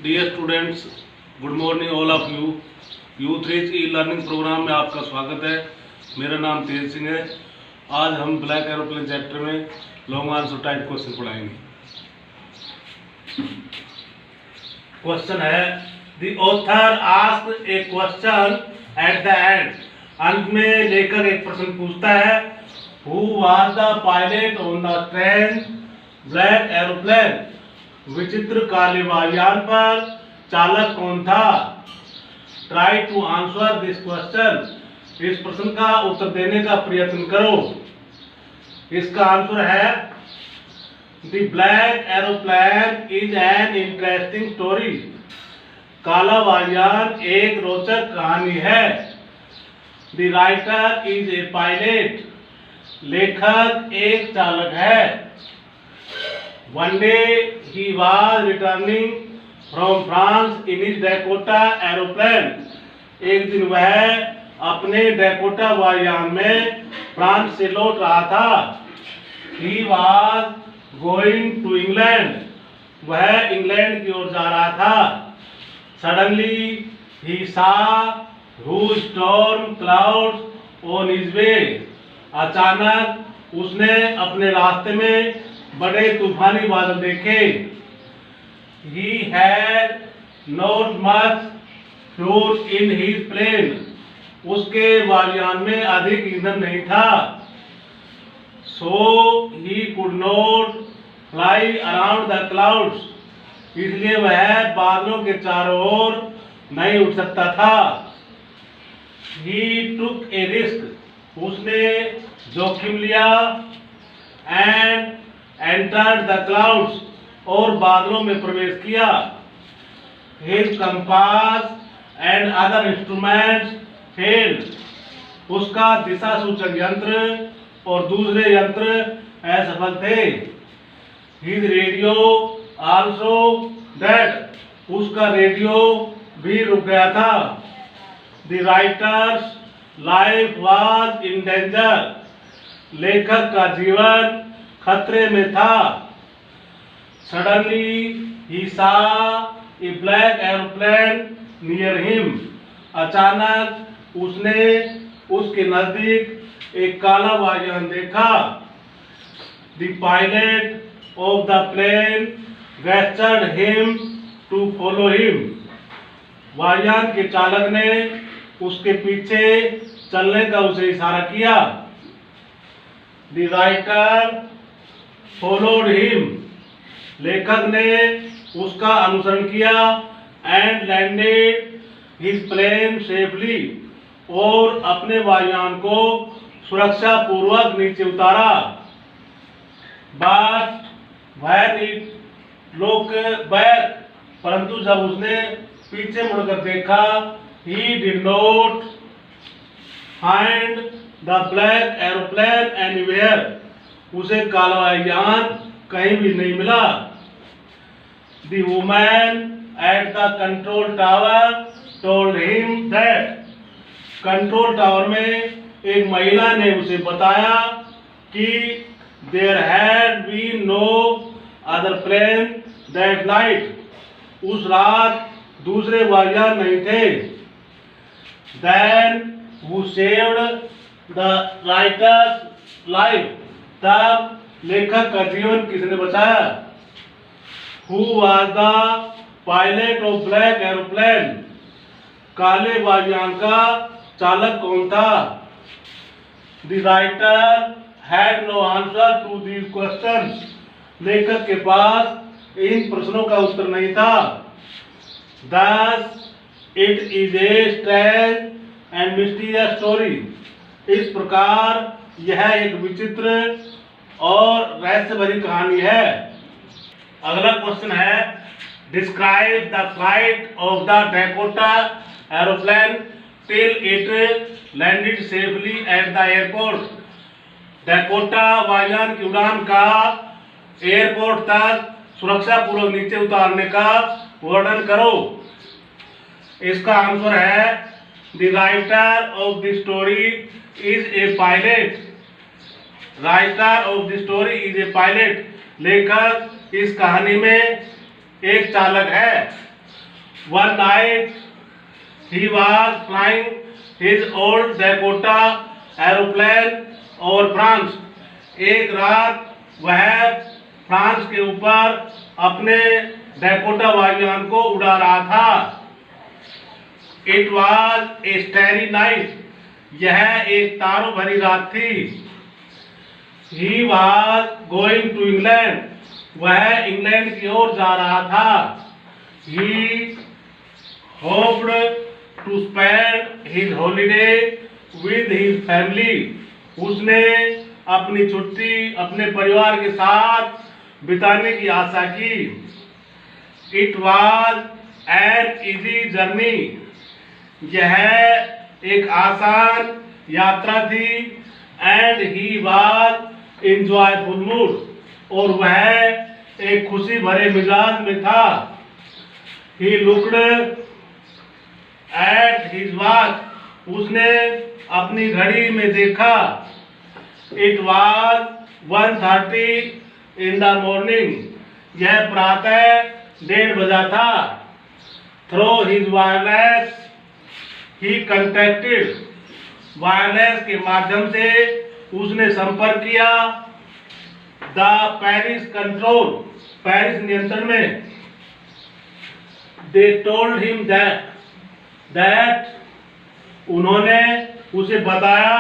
Dear students, good morning all of you. Youth rich e learning programme में आपका स्वागत है। मेरा नाम तेज सिंह है। आज हम ब्लैक एरोप्लेन चैप्टर में लॉन्ग आंसर टाइप क्वेश्चन पढ़ाएंगे। क्वेश्चन है, the author asked a question at the end. अंत में लेखक एक प्रश्न पूछता है, who was the pilot on the train black aeroplane. विचित्र काले वायुयान पर चालक कौन था। Try to answer this question. इस प्रश्न का उत्तर देने का प्रयत्न करो। इसका आंसर है, the black aeroplane is an interesting story. काला वायुयान एक रोचक कहानी है। The writer is a pilot. लेखक एक चालक है। One day he was returning from France in his Dakota aeroplane. एक दिन वह अपने डैकोटा वायुयान में फ्रांस से लौट रहा था। He was going to England. वह इंग्लैंड की ओर जा रहा था। Suddenly he saw huge storm clouds on his way. अचानक उसने अपने रास्ते में बड़े तूफानी बादल देखे। He had not much fuel in his plane. उसके वायुयान में अधिक ईंधन नहीं था। So he could not fly around the clouds. इसलिए वह बादलों के चारों ओर नहीं उड़ सकता था। He took a risk. उसने जोखिम लिया and entered the clouds. और बादलों में प्रवेश किया। His compass and other instruments failed. उसका दिशा सूचक यंत्र और दूसरे यंत्र असफल थे। His radio also dead. उसका रेडियो भी रुक गया था। The writer's life was in danger. लेखक का जीवन खतरे में था। Suddenly he saw a black aeroplane near him. अचानक उसने उसके नजदीक एक काला वायुयान देखा। The pilot of the plane gestured him to follow him. वायुयान के चालक ने उसके पीछे चलने का उसे इशारा किया। The writer followed him. लेखक ने उसका अनुसरण किया and landed his plane safely. और अपने वायुयान को सुरक्षा पूर्वक नीचे उतारा। But when it looked back, परंतु जब उसने पीछे मुड़कर देखा, he did not find the black aeroplane anywhere. उसे काला वायुयान कहीं भी नहीं मिला। The woman at the control tower told him that. Control tower में एक महिला ने उसे बताया कि there had been no other plane that night. उस रात दूसरे वायुयान नहीं थे। Then who saved the writer's life. तब लेखक का जीवन किसने बचाया। Who was the pilot of black aeroplane. काले वायुयान का चालक कौन था। The writer had no answer to these questions. लेखक के पास इन प्रश्नों का उत्तर नहीं था। Thus it is a strange and mysterious story. इस प्रकार यह एक विचित्र और रहस्य भरी कहानी है। अगला क्वेश्चन है, describe the flight of the Dakota aeroplane till it landed safely at the airport. Dakota वायुयान की उड़ान का एयरपोर्ट तक सुरक्षा पूर्वक नीचे उतारने का वर्णन करो। इसका आंसर है, the writer of the story is a pilot. Writer of the story is a pilot. लेखक इस कहानी में एक चालक है। One night he was flying his old Dakota aeroplane over France. एक रात वह फ्रांस के ऊपर अपने डैकोटा वायुयान को उड़ा रहा था। It was a starry night. यह एक तारों भरी रात थी। He was going to England. वह इंग्लैंड की ओर जा रहा था। He hoped to spend his holiday with his family. उसने अपनी छुट्टी अपने परिवार के साथ बिताने की आशा की। It was an easy journey. यह एक आसान यात्रा थी। And he was in joyful mood. और वह एक खुशी भरे मिजाज में था। He looked at his watch. उसने अपनी घड़ी में देखा। It was 1:30 in the morning. यह प्रातः 1:30 बजा था। Through his wireless he contacted. Wireless के माध्यम से उसने संपर्क किया द पेरिस कंट्रोल, पेरिस नियंत्रण में। They told him that उन्होंने उसे बताया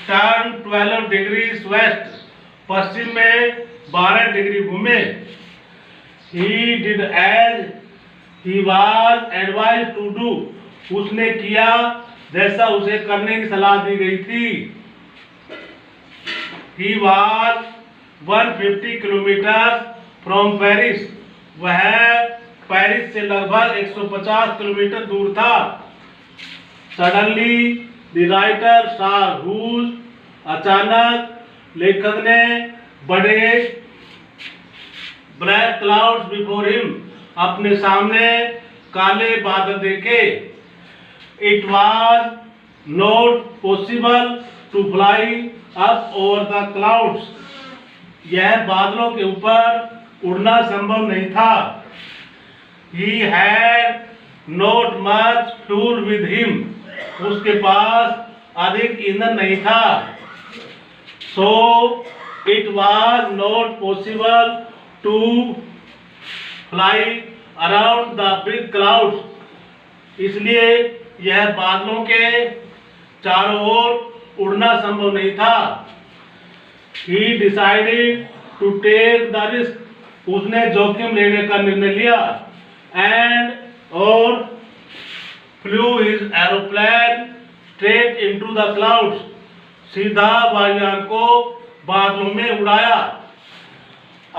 टर्न 12 डिग्री वेस्ट, पश्चिम में 12 डिग्री घूमे। He did as he was advised to do. उसने किया जैसा उसे करने की सलाह दी गई थी। He was 150 kilometre from Paris. वह पेरिस से लगभग 150 किलोमीटर दूर था। Suddenly the writer saw huge. अचानक लेखक ने बड़े ब्लैक क्लाउड्स बिफोर हिम, अपने सामने काले बादल देखे। It was not possible to fly up over the clouds. यह बादलों के ऊपर उड़ना संभव नहीं था। He had not much fuel with him. उसके पास अधिक ईंधन नहीं था। So it was not possible to fly around the big clouds. इसलिए यह बादलों के चारों ओर उड़ना संभव नहीं था। He decided to take the risk. उसने जोखिम लेने का निर्णय लिया। और flew his aeroplane straight into the clouds. सीधा वायुयान को बादलों में उड़ाया।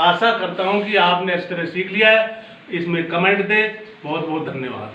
आशा करता हूं कि आपने इस तरह सीख लिया है। इसमें कमेंट दें। बहुत बहुत धन्यवाद।